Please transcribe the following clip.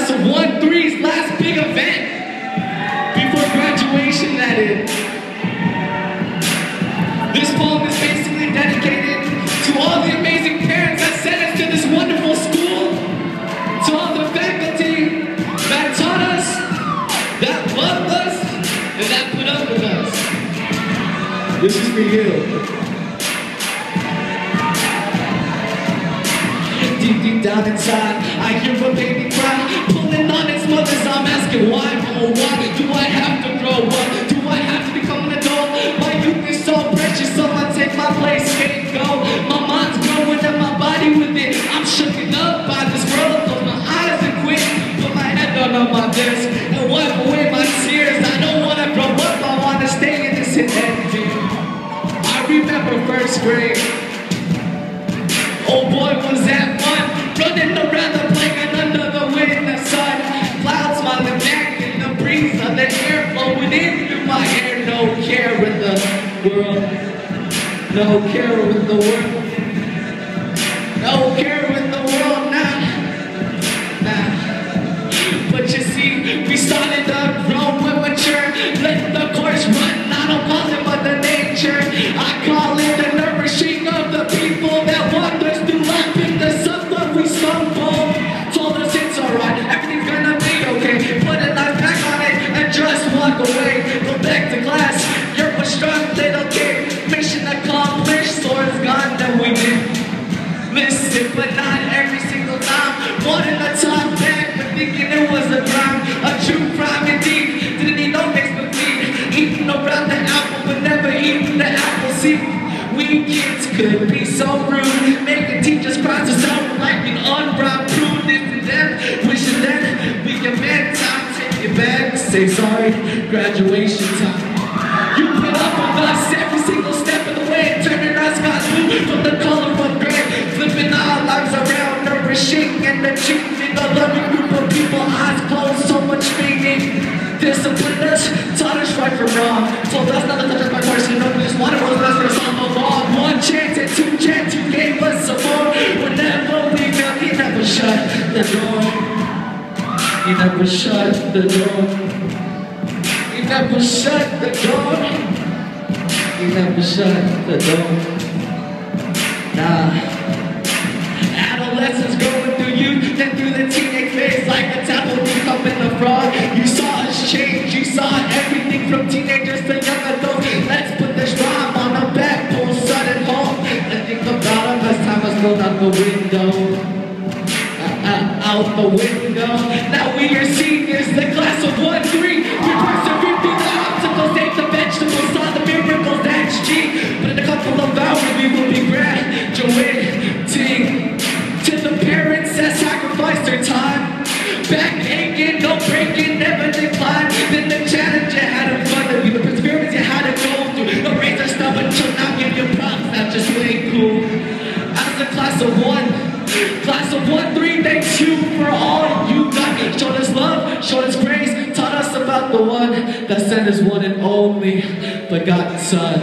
class of 1-3's last big event before graduation, that is. This poem is basically dedicated to all the amazing parents that sent us to this wonderful school, to all the faculty that taught us, that loved us, and that put up with us. This is for you. Deep down inside, I hear a baby cry, pulling on its mother's arm, asking why, oh why do I have to grow up? Do I have to become an adult? My youth is so precious, someone take my place, can't go. My mind's growing and my body with it. I'm shooken up by this world, close my eyes and quit, put my head down on my desk and wipe away my tears. I don't want to grow up, I want to stay innocent and deep. I remember first grade. Oh boy, was that fun, running around the playground under the wind and sun. Clouds smiling back in the breeze of the air blowing in through my hair. No care in the world, no care in the world, no care in the world now. But you see, we started to grow and mature, let the course run. I don't call it but the nature, I call it the nourishing of the people that wanders through life in the summer. We stumble, told us it's alright, everything's gonna be okay, put a knife back on it and just walk away. Go back to class, you're a strong little kid, mission accomplished, swords gone, then we did. Listen, but not every single time, wanting a time back, but thinking it was a crime, a true crime indeed. Didn't need no mix but feed, eating around the apple but never eating the apple seed. We kids could be so rude, making teachers cry to sound like an unbrown prude. This and that, wishing that we can mend time, take it back, say sorry, graduation time. You put up with us every single step of the way, turning our skies blue from the color of gray, flipping our lives around, nourishing and achieving a loving group of people, eyes closed, so much meaning. Disciplined us, taught us right from wrong, told us not to touch us by person, no, we just wanted what was best for us all along. One chance and two chance, you gave us some more. Whenever we felt, he never shut the door. He never shut the door. He never shut the door. He never shut the door. Nah. Adolescents going through youth, then through the teenage phase, like a tadpole becoming a frog. You saw us change, you saw everything from teenagers to young adults. Let's put this rhyme on the back, pull sudden home, and think about it as time has gone out the window. Out the window. Now we are seniors, the class of 1-3. We persevere through the obstacles, take the vegetables, saw the miracles, that's G. But in a couple of hours we will be graduating. To the parents that sacrificed their time, back aching, no breaking, never decline. Then the challenge you had in front of you, the perseverance you had to go through, no raise our stubborn till now give you props, that's just way cool. As the class of 1-3, thanks you for all you got. Showed us love, showed us grace, taught us about the one that sent his one and only begotten Son.